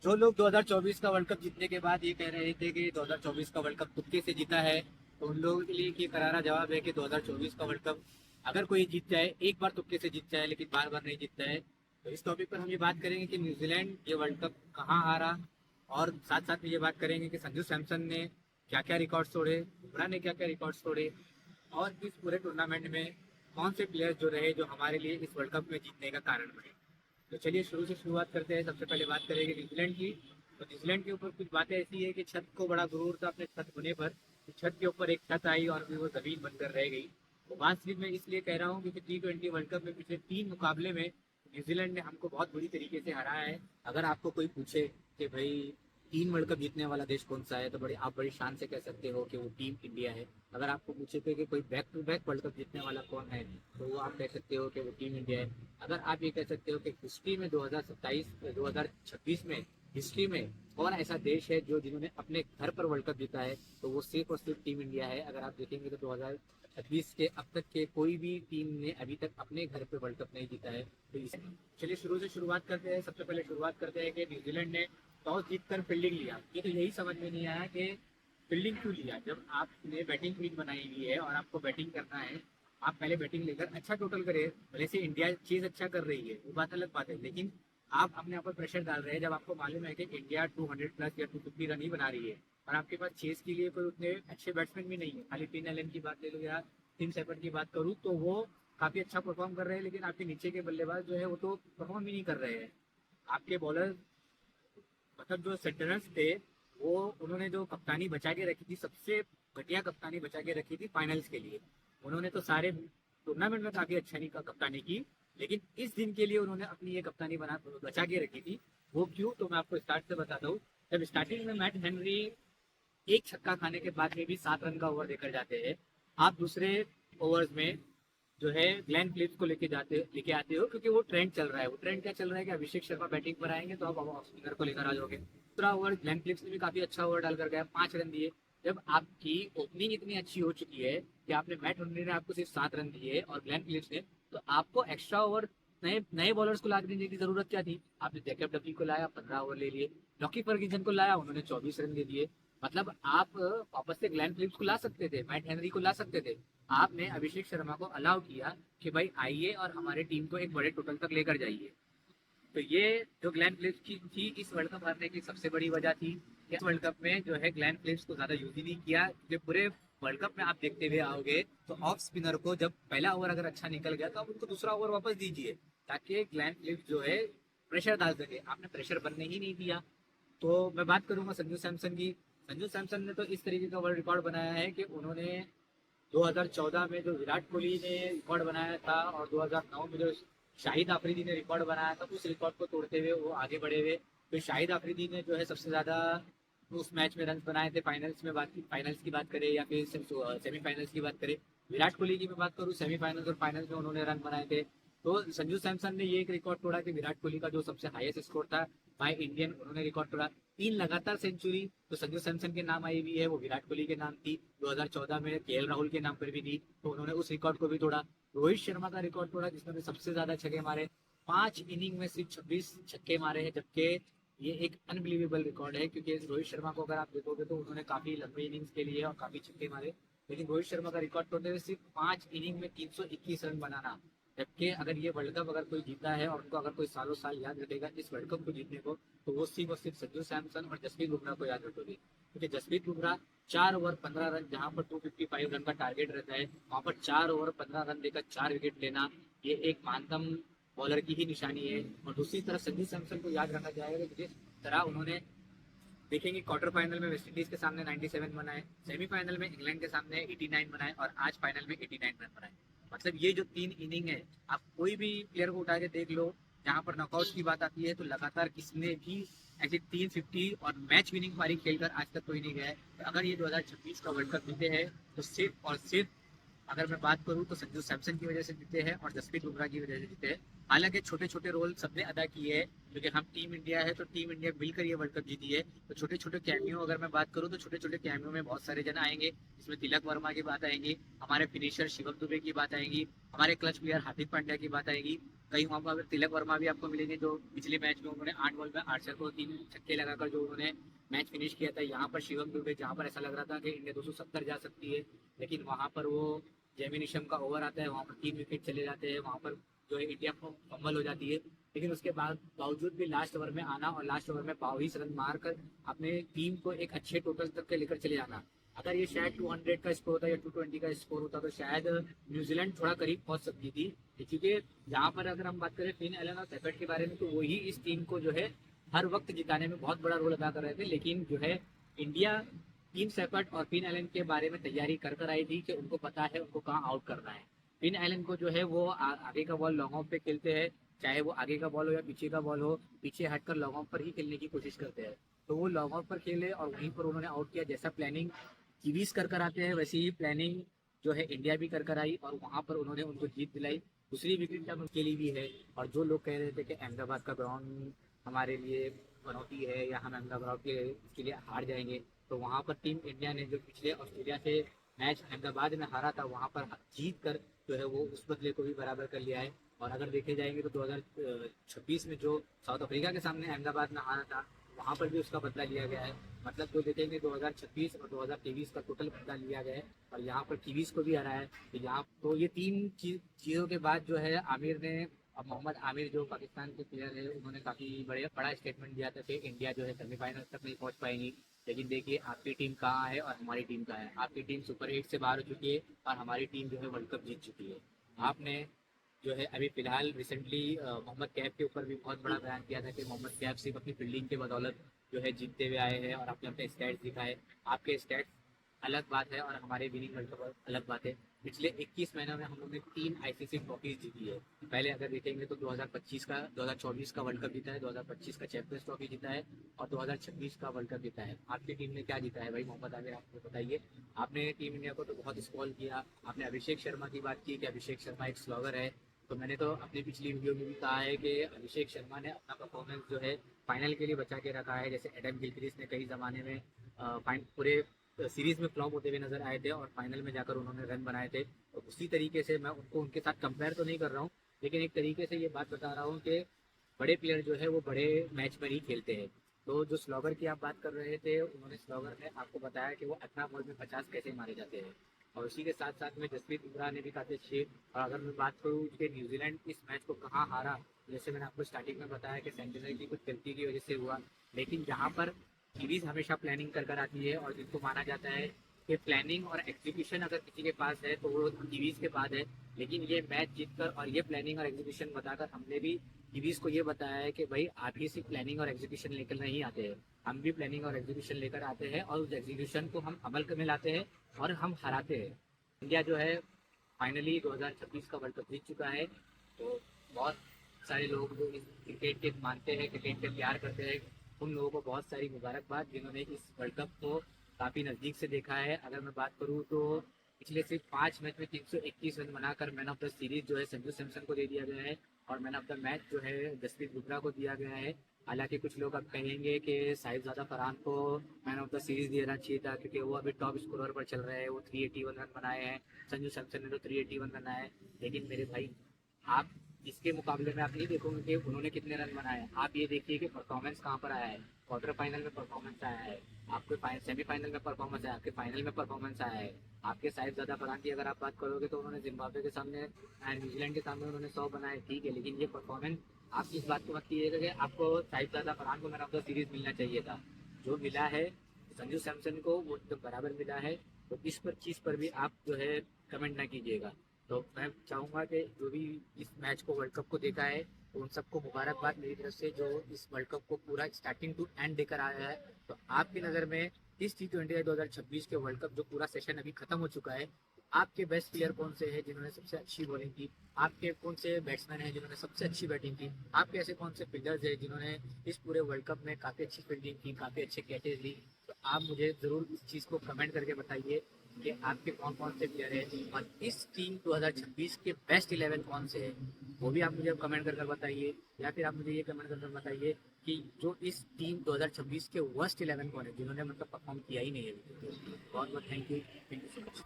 जो लोग 2024 का वर्ल्ड कप जीतने के बाद ये कह रहे थे कि 2024 का वर्ल्ड कप तुक्के से जीता है, तो उन लोगों के लिए ये करारा जवाब है कि 2024 का वर्ल्ड कप अगर कोई जीत जाए, एक बार तुक्के से जीत जाए लेकिन बार बार नहीं जीतता है, तो इस टॉपिक पर हम ये बात करेंगे कि न्यूजीलैंड ये वर्ल्ड कप कहाँ हारा, और साथ साथ में ये बात करेंगे कि संजू सैमसन ने क्या क्या रिकॉर्ड तोड़े, बुमराह ने क्या क्या रिकॉर्ड तोड़े, और इस पूरे टूर्नामेंट में कौन से प्लेयर जो रहे जो हमारे लिए इस वर्ल्ड कप में जीतने का कारण बने। तो चलिए शुरू से शुरुआत करते हैं। सबसे पहले बात करेंगे न्यूजीलैंड की। तो न्यूजीलैंड के ऊपर कुछ बातें ऐसी है कि छत को बड़ा गुरूर था अपने छत होने पर। छत के ऊपर एक छत आई और फिर वो जमीन बनकर रह गई। वो बात सिर्फ मैं इसलिए कह रहा हूँ क्योंकि T20 वर्ल्ड कप में पिछले 3 मुकाबले में न्यूजीलैंड ने हमको बहुत बुरी तरीके से हराया है। अगर आपको कोई पूछे कि भाई 3 वर्ल्ड कप जीतने वाला देश कौन सा है, तो आप बड़ी शान से कह सकते हो कि वो टीम इंडिया है। अगर आपको पूछे थे कि कोई back to back world cup जीतने वाला कौन है, तो वो आप कह सकते हो कि वो टीम इंडिया है। अगर आप ये कह सकते हो कि हिस्ट्री में 2027 2026 में हिस्ट्री में कौन ऐसा देश है जो जिन्होंने अपने घर पर वर्ल्ड कप जीता है, तो वो सिर्फ और सिर्फ टीम इंडिया है। अगर आप देखेंगे तो 2026 के अब तक के कोई भी टीम ने अभी तक अपने घर पे वर्ल्ड कप नहीं जीता है। तो चलिए शुरू से शुरुआत करते हैं। सबसे पहले शुरुआत करते हैं कि न्यूजीलैंड ने टॉस जीतकर फील्डिंग लिया। ये तो यही समझ में नहीं आया कि फील्डिंग क्यों लिया। जब आपने बैटिंग क्वीन बनाई हुई है और आपको बैटिंग करना है, आप पहले बैटिंग लेकर अच्छा टोटल करें। भले से इंडिया चीज अच्छा कर रही है, वो बात अलग बात है, लेकिन आप अपने ऊपर प्रेशर डाल रहे हैं जब आपको मालूम है कि इंडिया 200 प्लस या 250 रन ही बना रही है, और आपके पास चेस के लिए कोई उतने अच्छे बैट्समैन भी नहीं है। खाली टिन एलन की बात ले लो या टिम सेफर्ड की बात करूँ तो वो काफी अच्छा परफॉर्म कर रहे हैं, लेकिन आपके नीचे के बल्लेबाज जो है वो तो परफॉर्म ही नहीं कर रहे हैं। आपके बॉलर, मतलब जो सेटरर्स थे, वो उन्होंने जो कप्तानी बचा के रखी थी, सबसे घटिया कप्तानी बचा के रखी थी फाइनल्स के लिए। उन्होंने तो सारे टूर्नामेंट में काफी अच्छा नहीं कप्तानी की, लेकिन इस दिन के लिए उन्होंने अपनी ये कप्तानी बचा के रखी थी। वो क्यों, तो मैं आपको स्टार्ट से बताता हूँ। जब स्टार्टिंग में मैट हेनरी एक छक्का खाने के बाद में भी 7 रन का ओवर देकर जाते हैं, आप दूसरे ओवर्स में जो है ग्लेन फिलिप्स को लेके आते हो, क्योंकि वो ट्रेंड चल रहा है। वो ट्रेंड क्या चल रहा है कि अभिषेक शर्मा बैटिंग पर आएंगे तो आप ऑफ स्पिनर को लेकर आ जाओगे। दूसरा ओवर ग्लेन फिलिप्स ने भी काफी अच्छा ओवर डालकर गया, 5 रन दिए। जब आपकी ओपनिंग इतनी अच्छी हो चुकी है कि आपने मैट हेनरी ने आपको सिर्फ 7 रन दिए और ग्लेन फिलिप्स ने, तो आपको एक्स्ट्रा ओवर नए नए बॉलर्स को ला देने की जरूरत क्या थी। आपने जैकब डफी को लाया, 15 ओवर ले लिए। लॉकी फर्ग्यूसन को लाया, उन्होंने 24 रन दे दिए। मतलब आप वापस से ग्लेन फिलिप्स को ला सकते थे, मैट हेनरी को ला सकते थे। आपने अभिषेक शर्मा को अलाउ किया कि भाई आइए और हमारे टीम को एक बड़े टोटल तक लेकर जाइए। तो ये जो ग्लेन फिलिप्स की थी इस वर्ल्ड कप हारने की सबसे बड़ी वजह थी। इस वर्ल्ड कप में जो है ग्लेन फिलिप्स को ज्यादा यूज ही नहीं किया, क्योंकि पूरे वर्ल्ड कप में आप देखते हुए आओगे तो ऑफ स्पिनर को जब पहला ओवर अगर अच्छा निकल गया तो आप उनको दूसरा ओवर वापस दीजिए, ताकि ग्लेन फिलिप्स जो है प्रेशर डाल सके। आपने प्रेशर बनने ही नहीं दिया। तो मैं बात करूंगा संजू सैमसन की। संजू सैमसन ने तो इस तरीके का वर्ल्ड रिकॉर्ड बनाया है कि उन्होंने 2014 में जो विराट कोहली ने रिकॉर्ड बनाया था और 2009 में जो शाहिद अफरीदी ने रिकॉर्ड बनाया था, उस रिकॉर्ड को तोड़ते हुए वो आगे बढ़े हुए। तो शाहिद अफरीदी ने जो है सबसे ज्यादा उस मैच में रन बनाए थे। फाइनल्स की बात करें या फिर सेमीफाइनल्स की बात करें। विराट कोहली की मैं बात करूँ, सेमीफाइनल्स और फाइनल्स में उन्होंने रन बनाए थे। तो संजू सैमसन ने ये एक रिकॉर्ड तोड़ा कि विराट कोहली का जो सबसे हाईएस्ट स्कोर था बाय इंडियन, उन्होंने रिकॉर्ड तोड़ा। 3 लगातार सेंचुरी तो संजू सैमसन के नाम आई हुई है, वो विराट कोहली के नाम थी। 2014 में केएल राहुल के नाम पर भी थी, तो उन्होंने उस रिकॉर्ड को भी तोड़ा। रोहित शर्मा का रिकॉर्ड तोड़ा जिसने सबसे ज्यादा छक्के मारे, 5 इनिंग में सिर्फ 26 छक्के मारे हैं, जबकि ये एक अनबिलीवेबल रिकॉर्ड है। क्योंकि रोहित शर्मा को अगर आप देखोगे तो उन्होंने काफी लंबे इनिंग्स के लिए और काफी छक्के मारे, लेकिन रोहित शर्मा का रिकॉर्ड तोड़ने में सिर्फ 5 इनिंग में 321 रन बनाना। जबकि अगर ये वर्ल्ड कप अगर कोई जीता है और उनको अगर कोई सालों साल याद रखेगा इस वर्ल्ड कप को जीतने को, तो वो सिर्फ और सिर्फ संजू सैमसन और जसप्रीत बुमराह को याद रखोगे। क्योंकि जसप्रीत बुमराह 4 ओवर 15 रन, जहां पर 255 रन का टारगेट रहता है, वहां पर 4 ओवर 15 रन देकर 4 विकेट लेना, ये एक महानतम बॉलर की ही निशानी है। और दूसरी तरफ संजू सैमसन को याद रखा जाएगा कि जिस तरह उन्होंने, देखेंगे क्वार्टर फाइनल में वेस्टइंडीज के सामने 97 बनाए, सेमीफाइनल में इंग्लैंड के सामने 89 बनाए और आज फाइनल में 89 रन बनाए। मतलब ये जो 3 इनिंग है, आप कोई भी प्लेयर को उठा के देख लो, जहां पर नॉकआउट की बात आती है तो लगातार किसने भी ऐसी 350 और मैच विनिंग पारी खेलकर आज तक कोई नहीं गया है। तो अगर ये 2026 का वर्ल्ड कप जीते हैं तो सिर्फ और सिर्फ, अगर मैं बात करूं तो संजू सैमसन की वजह से जीते हैं और जसप्रीत बुमराह की वजह से जीते हैं। हालांकि छोटे छोटे रोल सबने अदा किए हैं, क्योंकि हम टीम इंडिया है तो टीम इंडिया मिलकर ये वर्ल्ड कप जीती है। तो छोटे छोटे कैमियो अगर मैं बात करूं तो छोटे छोटे कैमियो में बहुत सारे जन आएंगे। इसमें तिलक वर्मा की बात आएंगी, हमारे फिनिशर शिवम दुबे की बात आएगी, हमारे क्लच प्लेयर हार्दिक पांड्या की बात आएगी। कहीं वहाँ पर तिलक वर्मा भी आपको मिलेंगे, जो पिछले मैच में उन्होंने 8 बॉल में 8 छक्के और 3 छक्के लगाकर जो उन्होंने मैच फिनिश किया था। यहाँ पर शिवम दुबे, जहाँ पर ऐसा लग रहा था कि इंडिया 270 जा सकती है, लेकिन वहाँ पर वो जेमी निशम का ओवर आता है, वहाँ पर 3 विकेट चले जाते हैं, वहाँ पर जो है इंडिया फंबल हो जाती है। लेकिन उसके बाद बावजूद भी लास्ट ओवर में आना और लास्ट ओवर में 22 रन मारकर अपने टीम को एक अच्छे टोटल तक के लेकर चले जाना। अगर ये शायद 200 का स्कोर होता या 220 का स्कोर होता तो शायद न्यूजीलैंड थोड़ा करीब पहुंच सकती थी, क्योंकि यहाँ पर अगर हम बात करें फिन एलन और सेफर्ट के बारे में, तो वही इस टीम को जो है हर वक्त जिताने में बहुत बड़ा रोल अदा कर रहे थे। लेकिन जो है इंडिया टीम सेफर्ट और फिन एलन के बारे में तैयारी कर कर आई थी कि उनको पता है उनको कहाँ आउट करना है। फिन एलन को जो है वो आगे का बॉल लॉन्ग ऑफ पे खेलते हैं, चाहे वो आगे का बॉल हो या पीछे का बॉल हो, पीछे हटकर लॉन्ग ऑफ पर ही खेलने की कोशिश करते हैं। तो वो लॉन्ग ऑफ पर खेले और वहीं पर उन्होंने आउट किया। जैसा प्लानिंग कीवीज कर कर आते हैं वैसे ही प्लानिंग जो है इंडिया भी कर कर आई और वहां पर उन्होंने उनको जीत दिलाई। दूसरी विकेट जब उनके लिए भी है, और जो लोग कह रहे थे कि अहमदाबाद का ग्राउंड हमारे लिए चुनौती है या हम अहमदाबाद के लिए हार जाएंगे, तो वहाँ पर टीम इंडिया ने जो पिछले ऑस्ट्रेलिया से मैच अहमदाबाद में हारा था वहाँ पर जीत कर जो है वो उस बदले को भी बराबर कर लिया है। और अगर देखे जाएंगे तो 2026 में जो साउथ अफ्रीका के सामने अहमदाबाद में हारा था वहाँ पर भी उसका बदला लिया गया है। मतलब जो देखेंगे 2026 और 2023 का टोटल बदला लिया गया है और यहाँ पर कीवीज को भी हरा है। तो यहाँ तो ये तीन चीज़ों के बाद जो है आमिर ने, अब मोहम्मद आमिर जो पाकिस्तान के प्लेयर है, उन्होंने काफ़ी बड़ा स्टेटमेंट दिया था कि इंडिया जो है सेमीफाइनल तक नहीं पहुँच पाएंगी। लेकिन देखिए आपकी टीम कहाँ है और हमारी टीम कहाँ है। आपकी टीम सुपर 8 से बाहर हो चुकी है और हमारी टीम जो है वर्ल्ड कप जीत चुकी है। आपने जो है अभी फिलहाल रिसेंटली मोहम्मद कैफ के ऊपर भी बहुत बड़ा बयान किया था कि मोहम्मद कैफ सिर्फ अपनी फील्डिंग के बदौलत जो है जीतते हुए आए हैं और आपने अपने स्टैट्स दिखाए। आपके स्टैट्स अलग बात है और हमारे विनिंग वर्ल्ड कप अलग बात है। पिछले 21 महीनों में हम लोगों ने 3 आईसीसी ट्रॉफीज जीती है। पहले अगर देखेंगे तो 2024 का वर्ल्ड कप जीता है, 2025 का चैंपियंस ट्रॉफी जीता है और 2026 का वर्ल्ड कप जीता है। आपकी टीम ने क्या जीता है भाई मोहम्मद आमिर, आपको बताइए। आपने टीम इंडिया को तो बहुत स्पॉल किया। आपने अभिषेक शर्मा की बात की कि अभिषेक शर्मा एक स्लॉगर है, तो मैंने तो अपनी पिछली वीडियो में भी कहा है कि अभिषेक शर्मा ने अपना परफॉर्मेंस जो है फाइनल के लिए बचा के रखा है। जैसे एडम गिलक्रिस्ट ने कई ज़माने में पूरे सीरीज में फ्लॉप होते हुए नजर आए थे और फाइनल में जाकर उन्होंने रन बनाए थे। तो उसी तरीके से मैं उनको उनके साथ कंपेयर तो नहीं कर रहा हूँ, लेकिन एक तरीके से ये बात बता रहा हूँ कि बड़े प्लेयर जो है वो बड़े मैच में ही खेलते हैं। तो जो स्लॉगर की आप बात कर रहे थे, उन्होंने स्लॉगर में आपको बताया कि वो 18 बॉल में 50 कैसे मारे जाते हैं। और उसी के साथ साथ में जसप्रीत बुमराह ने भी काफ़ी अच्छे। और अगर मैं बात करूँ कि न्यूजीलैंड इस मैच को कहाँ हारा, जैसे मैंने आपको स्टार्टिंग में बताया कि सेंटिनल की कुछ गलती की वजह से हुआ। लेकिन जहाँ पर सीरीज हमेशा प्लानिंग कर कर आती है और जिनको माना जाता है कि प्लानिंग और एग्जीक्यूशन अगर किसी के पास है तो वो कीवीज के पास है। लेकिन ये मैच जीतकर और ये प्लानिंग और एग्जीक्यूशन बताकर हमने भी कीवीज को ये बताया है कि भाई आप ही सिर्फ प्लानिंग और एग्जीक्यूशन लेकर नहीं आते हैं, हम भी प्लानिंग और एग्जीक्यूशन लेकर आते हैं और उस एग्जीक्यूशन को हम अमल में लाते हैं और हम हराते हैं। इंडिया जो है फाइनली 2026 का वर्ल्ड कप जीत चुका है। तो बहुत सारे लोग जो इस क्रिकेट के मानते हैं, क्रिकेट के प्यार करते हैं, उन लोगों को बहुत सारी मुबारकबाद जिन्होंने इस वर्ल्ड कप को काफ़ी नज़दीक से देखा है। अगर मैं बात करूँ तो पिछले सिर्फ 5 मैच में 321 रन बनाकर मैन ऑफ द सीरीज जो है संजू सैमसन को दे दिया गया है और मैन ऑफ द मैच जो है जसप्रीत बुमराह को दिया गया है। हालांकि कुछ लोग अब कहेंगे कि साहिबजादा फरहान को मैन ऑफ द सीरीज देना चाहिए था क्योंकि वो अभी टॉप स्कोरर पर चल रहे हैं, वो 381 रन बनाए हैं। संजू सैमसन ने तो 381 रन बनाए। लेकिन मेरे भाई आप इसके मुकाबले में आप नहीं देखोगे कि उन्होंने कितने रन बनाए, आप ये देखिए कि परफॉर्मेंस कहाँ पर आया है। क्वार्टर फाइनल में परफॉर्मेंस आया है, आपके सेमीफाइनल में परफॉर्मेंस आया है, आपके फाइनल में परफॉर्मेंस आया है। आपके साहिबजादा फरहान की अगर आप बात करोगे तो उन्होंने जिम्बाब्वे के सामने, न्यूजीलैंड के सामने उन्होंने 100 बनाए, ठीक है। लेकिन ये परफॉर्मेंस आप इस बात को मत कीजिएगा कि आपको साहिबजादा फरहान को मैन ऑफ द सीरीज मिलना चाहिए था। जो मिला है संजू सैमसन को वो एकदम बराबर मिला है। तो इस पर चीज़ पर भी आप जो है कमेंट ना कीजिएगा। तो मैं चाहूँगा कि जो भी इस मैच को वर्ल्ड कप को देखा है तो उन सबको मुबारकबाद मेरी तरफ से, जो इस वर्ल्ड कप को पूरा स्टार्टिंग टू एंड देकर आया है। तो आपकी नज़र में इस T20 2026 के वर्ल्ड कप जो पूरा सेशन अभी खत्म हो चुका है, आपके बेस्ट प्लेयर कौन से हैं जिन्होंने सबसे अच्छी बॉलिंग की, आपके कौन से बैट्समैन हैं जिन्होंने सबसे अच्छी बैटिंग की, आपके ऐसे कौन से फील्डर्स हैं जिन्होंने इस पूरे वर्ल्ड कप में काफ़ी अच्छी फील्डिंग की, काफ़ी अच्छे कैचेज ली। तो आप मुझे ज़रूर इस चीज़ को कमेंट करके बताइए कि आपके कौन कौन से प्लेयर हैं और इस टीम 2026 के बेस्ट 11 कौन से हैं, वो भी आप मुझे कमेंट कर कर बताइए। या फिर आप मुझे ये कमेंट कर कर बताइए कि जो इस टीम 2026 के वर्स्ट 11 कौन है जिन्होंने मतलब परफॉर्म किया ही नहीं है। बहुत बहुत थैंक यू सो मच।